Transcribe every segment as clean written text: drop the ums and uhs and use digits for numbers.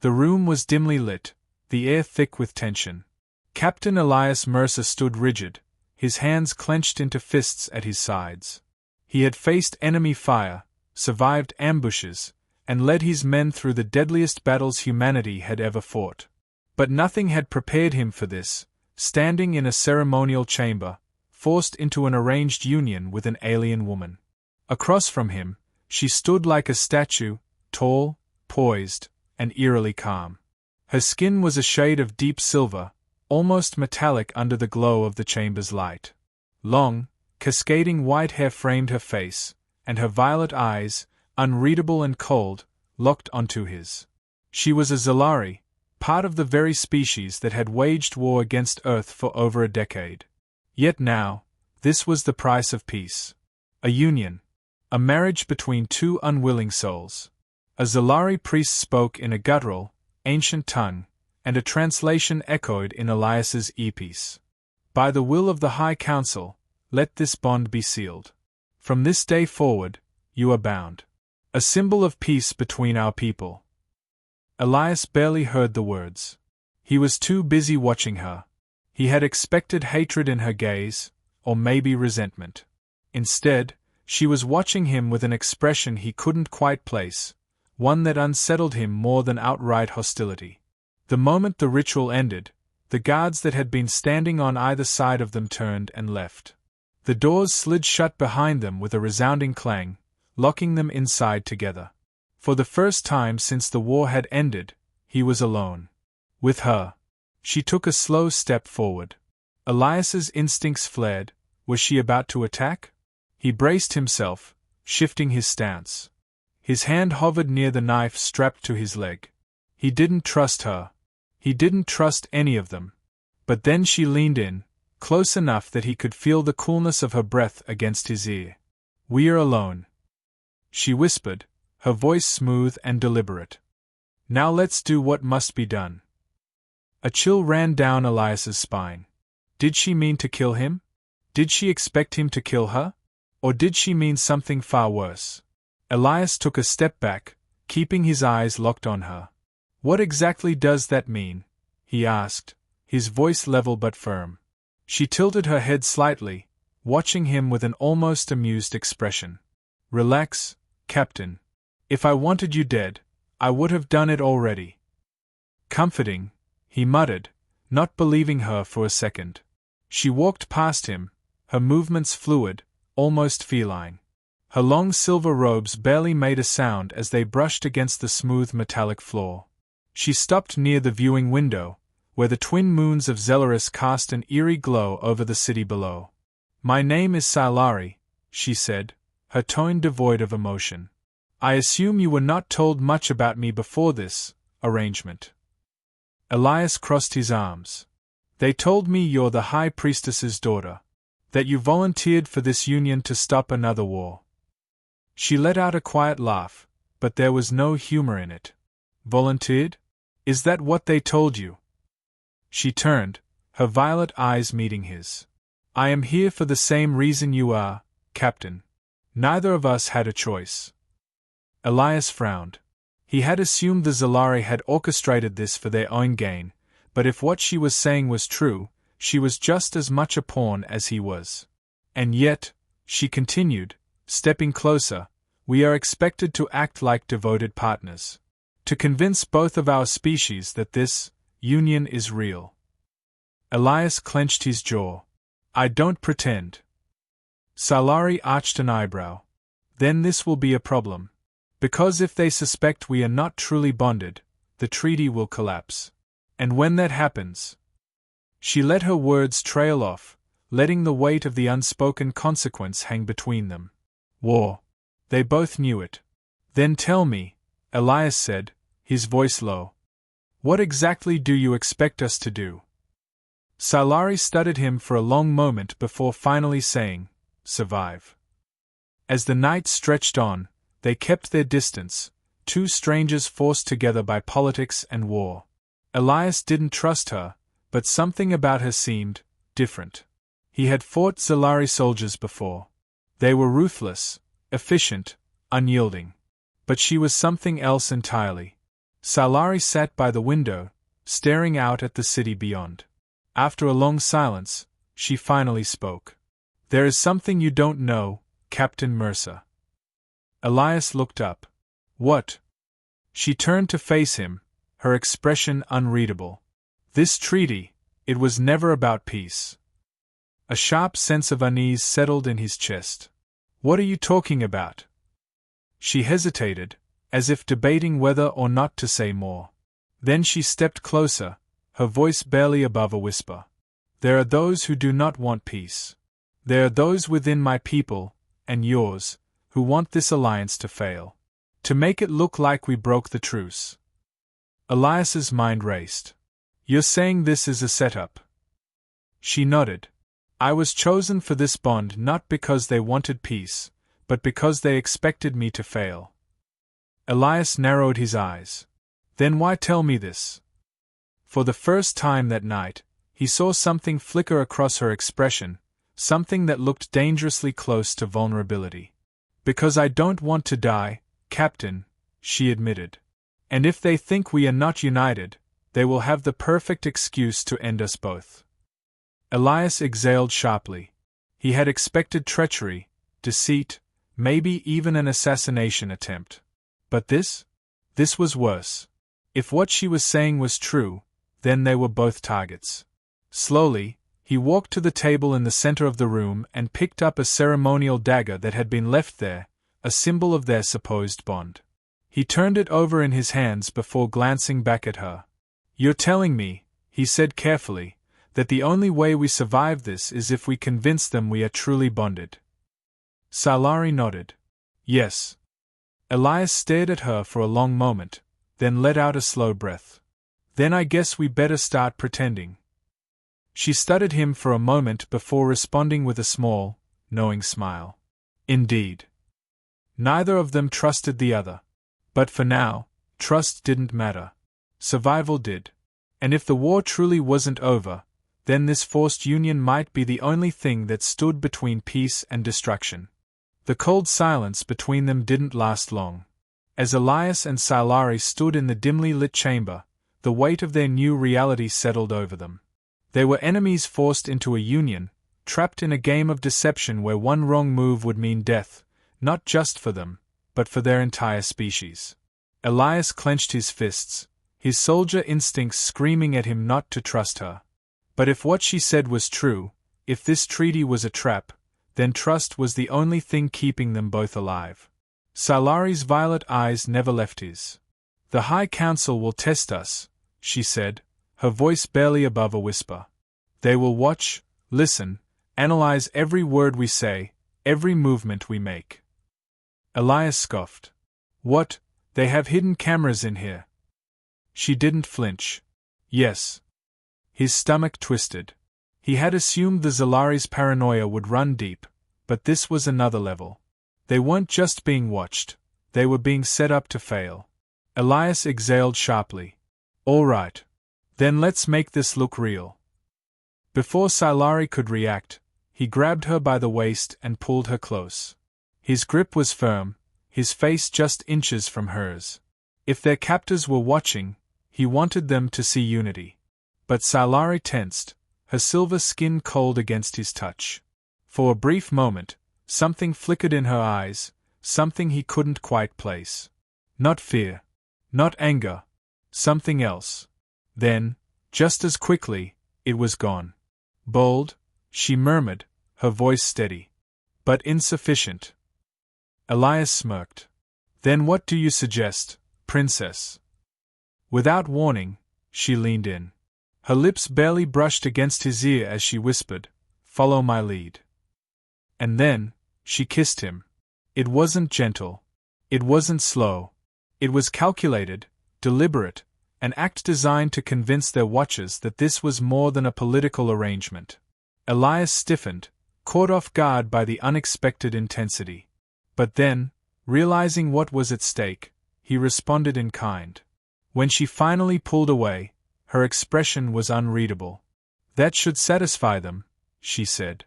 The room was dimly lit, the air thick with tension. Captain Elias Mercer stood rigid, his hands clenched into fists at his sides. He had faced enemy fire, survived ambushes, and led his men through the deadliest battles humanity had ever fought. But nothing had prepared him for this, standing in a ceremonial chamber, forced into an arranged union with an alien woman. Across from him, she stood like a statue, tall, poised, and eerily calm. Her skin was a shade of deep silver, almost metallic under the glow of the chamber's light. Long, cascading white hair framed her face, and her violet eyes, unreadable and cold, locked onto his. She was a Zalari, part of the very species that had waged war against Earth for over a decade. Yet now, this was the price of peace. A union. A marriage between two unwilling souls. A Zalari priest spoke in a guttural, ancient tongue, and a translation echoed in Elias's earpiece. By the will of the High Council, let this bond be sealed. From this day forward, you are bound. A symbol of peace between our people. Elias barely heard the words. He was too busy watching her. He had expected hatred in her gaze, or maybe resentment. Instead, she was watching him with an expression he couldn't quite place, one that unsettled him more than outright hostility. The moment the ritual ended, the guards that had been standing on either side of them turned and left. The doors slid shut behind them with a resounding clang, locking them inside together. For the first time since the war had ended, he was alone. With her. She took a slow step forward. Elias's instincts flared. Was she about to attack? He braced himself, shifting his stance. His hand hovered near the knife strapped to his leg. He didn't trust her. He didn't trust any of them. But then she leaned in, close enough that he could feel the coolness of her breath against his ear. "We're alone," she whispered, her voice smooth and deliberate. "Now let's do what must be done." A chill ran down Elias's spine. Did she mean to kill him? Did she expect him to kill her? Or did she mean something far worse? Elias took a step back, keeping his eyes locked on her. "What exactly does that mean?" he asked, his voice level but firm. She tilted her head slightly, watching him with an almost amused expression. "Relax, Captain. If I wanted you dead, I would have done it already." "Comforting," he muttered, not believing her for a second. She walked past him, her movements fluid, almost feline. Her long silver robes barely made a sound as they brushed against the smooth metallic floor. She stopped near the viewing window, where the twin moons of Zelaris cast an eerie glow over the city below. "My name is Silari," she said, her tone devoid of emotion. "I assume you were not told much about me before this arrangement." Elias crossed his arms. "They told me you're the High Priestess's daughter. That you volunteered for this union to stop another war." She let out a quiet laugh, but there was no humor in it. "Volunteered? Is that what they told you?" She turned, her violet eyes meeting his. "I am here for the same reason you are, Captain. Neither of us had a choice." Elias frowned. He had assumed the Zalari had orchestrated this for their own gain, but if what she was saying was true, she was just as much a pawn as he was. "And yet," she continued, stepping closer, "we are expected to act like devoted partners. To convince both of our species that this union is real." Elias clenched his jaw. "I don't pretend." Silari arched an eyebrow. "Then this will be a problem. Because if they suspect we are not truly bonded, the treaty will collapse. And when that happens—" She let her words trail off, letting the weight of the unspoken consequence hang between them. "War." They both knew it. "Then tell me," Elias said, his voice low. "What exactly do you expect us to do?" Silari studied him for a long moment before finally saying, "Survive." As the night stretched on, they kept their distance, two strangers forced together by politics and war. Elias didn't trust her, but something about her seemed different. He had fought Zalari soldiers before. They were ruthless, efficient, unyielding. But she was something else entirely. Salari sat by the window, staring out at the city beyond. After a long silence, she finally spoke. "There is something you don't know, Captain Mercer." Elias looked up. "What?" She turned to face him, her expression unreadable. "This treaty, it was never about peace." A sharp sense of unease settled in his chest. "What are you talking about?" She hesitated, as if debating whether or not to say more. Then she stepped closer, her voice barely above a whisper. "There are those who do not want peace. There are those within my people, and yours, who want this alliance to fail. To make it look like we broke the truce." Elias's mind raced. "You're saying this is a setup?" She nodded. "I was chosen for this bond not because they wanted peace, but because they expected me to fail." Elias narrowed his eyes. "Then why tell me this?" For the first time that night, he saw something flicker across her expression, something that looked dangerously close to vulnerability. "Because I don't want to die, Captain," she admitted. "And if they think we are not united, they will have the perfect excuse to end us both." Elias exhaled sharply. He had expected treachery, deceit, maybe even an assassination attempt. But this? This was worse. If what she was saying was true, then they were both targets. Slowly, he walked to the table in the center of the room and picked up a ceremonial dagger that had been left there, a symbol of their supposed bond. He turned it over in his hands before glancing back at her. "You're telling me," he said carefully, "that the only way we survive this is if we convince them we are truly bonded." Salari nodded. "Yes." Elias stared at her for a long moment, then let out a slow breath. "Then I guess we better start pretending." She studied him for a moment before responding with a small, knowing smile. Indeed. Neither of them trusted the other. But for now, trust didn't matter. Survival did. And if the war truly wasn't over, then this forced union might be the only thing that stood between peace and destruction. The cold silence between them didn't last long. As Elias and Salari stood in the dimly lit chamber, the weight of their new reality settled over them. They were enemies forced into a union, trapped in a game of deception where one wrong move would mean death, not just for them, but for their entire species. Elias clenched his fists, his soldier instincts screaming at him not to trust her. But if what she said was true, if this treaty was a trap, then trust was the only thing keeping them both alive. Salari's violet eyes never left his. "The High Council will test us," she said, her voice barely above a whisper. "They will watch, listen, analyze every word we say, every movement we make." Elias scoffed. "What, they have hidden cameras in here?" She didn't flinch. "Yes." His stomach twisted. He had assumed the Zalari's paranoia would run deep, but this was another level. They weren't just being watched, they were being set up to fail. Elias exhaled sharply. "All right. Then let's make this look real." Before Salari could react, he grabbed her by the waist and pulled her close. His grip was firm, his face just inches from hers. If their captors were watching, he wanted them to see unity. But Salari tensed, her silver skin cold against his touch. For a brief moment, something flickered in her eyes, something he couldn't quite place. Not fear. Not anger. Something else. Then, just as quickly, it was gone. "Bold," she murmured, her voice steady. "But insufficient." Elias smirked. "Then what do you suggest, Princess?" Without warning, she leaned in. Her lips barely brushed against his ear as she whispered, "Follow my lead." And then, she kissed him. It wasn't gentle. It wasn't slow. It was calculated, deliberate, an act designed to convince their watchers that this was more than a political arrangement. Elias stiffened, caught off guard by the unexpected intensity. But then, realizing what was at stake, he responded in kind. When she finally pulled away, her expression was unreadable. "That should satisfy them," she said.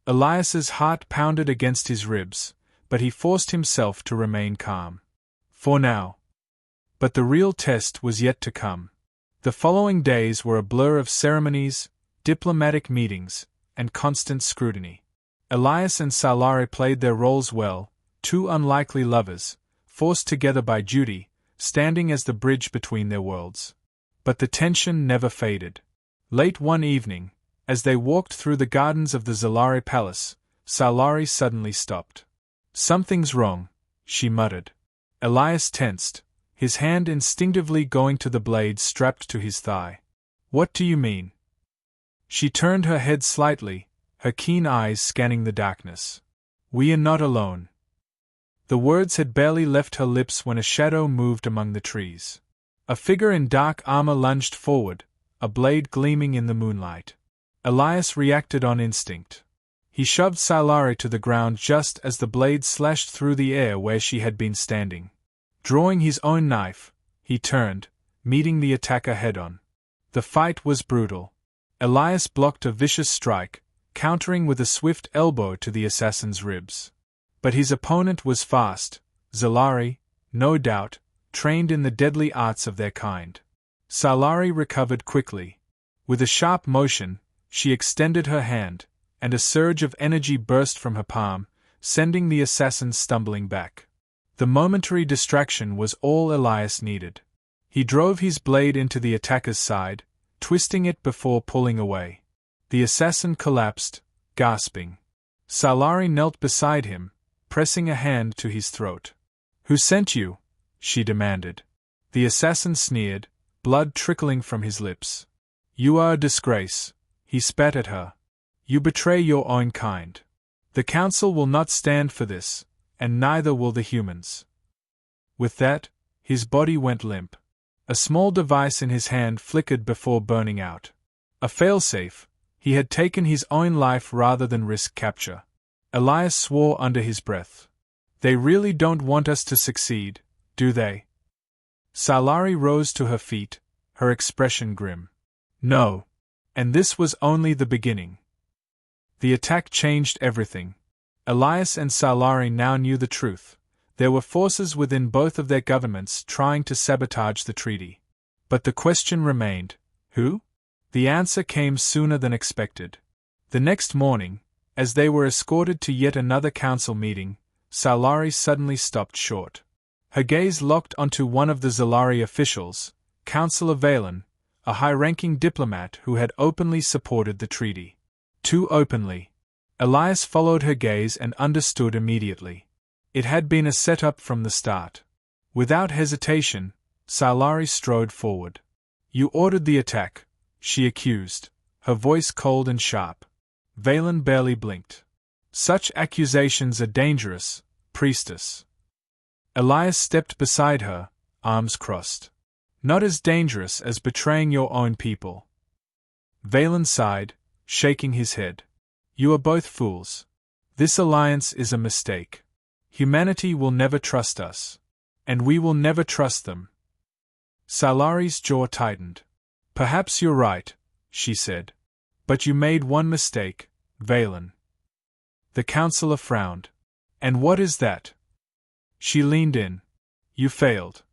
Elias's heart pounded against his ribs, but he forced himself to remain calm. "For now." But the real test was yet to come. The following days were a blur of ceremonies, diplomatic meetings, and constant scrutiny. Elias and Salari played their roles well, two unlikely lovers, forced together by duty, standing as the bridge between their worlds. But the tension never faded. Late one evening, as they walked through the gardens of the Zalari Palace, Salari suddenly stopped. "Something's wrong," she muttered. Elias tensed, his hand instinctively going to the blade strapped to his thigh. "What do you mean?" She turned her head slightly, her keen eyes scanning the darkness. "We are not alone." The words had barely left her lips when a shadow moved among the trees. A figure in dark armor lunged forward, a blade gleaming in the moonlight. Elias reacted on instinct. He shoved Salari to the ground just as the blade slashed through the air where she had been standing. Drawing his own knife, he turned, meeting the attacker head-on. The fight was brutal. Elias blocked a vicious strike, countering with a swift elbow to the assassin's ribs. But his opponent was fast, Zalari, no doubt, trained in the deadly arts of their kind. Salari recovered quickly. With a sharp motion, she extended her hand, and a surge of energy burst from her palm, sending the assassin stumbling back. The momentary distraction was all Elias needed. He drove his blade into the attacker's side, twisting it before pulling away. The assassin collapsed, gasping. Salari knelt beside him, pressing a hand to his throat. "Who sent you?" she demanded. The assassin sneered, blood trickling from his lips. "You are a disgrace," he spat at her. "You betray your own kind. The Council will not stand for this, and neither will the humans." With that, his body went limp. A small device in his hand flickered before burning out. A failsafe, he had taken his own life rather than risk capture. Elias swore under his breath. "They really don't want us to succeed, do they?" Salari rose to her feet, her expression grim. "No. And this was only the beginning." The attack changed everything. Elias and Salari now knew the truth. There were forces within both of their governments trying to sabotage the treaty. But the question remained, who? The answer came sooner than expected. The next morning, as they were escorted to yet another council meeting, Salari suddenly stopped short. Her gaze locked onto one of the Zalari officials, Councillor Valen, a high-ranking diplomat who had openly supported the treaty. Too openly. Elias followed her gaze and understood immediately. It had been a setup from the start. Without hesitation, Salari strode forward. "You ordered the attack," she accused, her voice cold and sharp. Valen barely blinked. "Such accusations are dangerous, priestess." Elias stepped beside her, arms crossed. "Not as dangerous as betraying your own people." Valen sighed, shaking his head. "You are both fools. This alliance is a mistake. Humanity will never trust us. And we will never trust them." Salari's jaw tightened. "Perhaps you're right," she said. "But you made one mistake, Valen." The counselor frowned. "And what is that?" She leaned in. "You failed."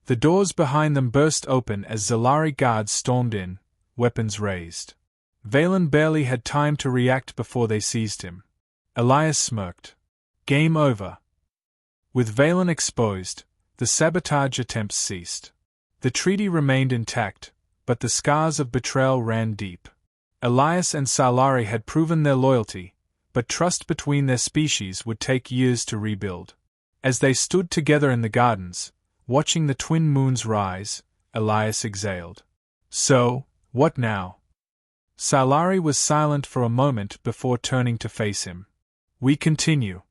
The doors behind them burst open as Zalari guards stormed in, weapons raised. Valen barely had time to react before they seized him. Elias smirked. Game over. With Valen exposed, the sabotage attempts ceased. The treaty remained intact, but the scars of betrayal ran deep. Elias and Salari had proven their loyalty, but trust between their species would take years to rebuild. As they stood together in the gardens, watching the twin moons rise, Elias exhaled. "So, what now?" Salari was silent for a moment before turning to face him. "We continue."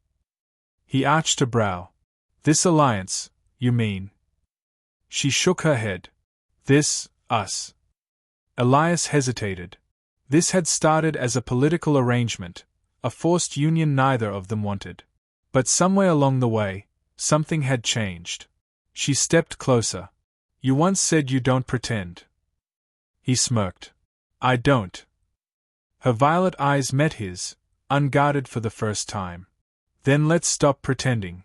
He arched a brow. "This alliance, you mean?" She shook her head. "This, us." Elias hesitated. This had started as a political arrangement, a forced union neither of them wanted. But somewhere along the way, something had changed. She stepped closer. "You once said you don't pretend." He smirked. "I don't." Her violet eyes met his, unguarded for the first time. "Then let's stop pretending."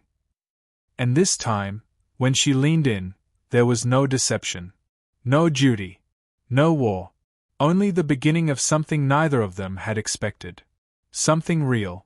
And this time, when she leaned in, there was no deception. No duty. No war. Only the beginning of something neither of them had expected. Something real,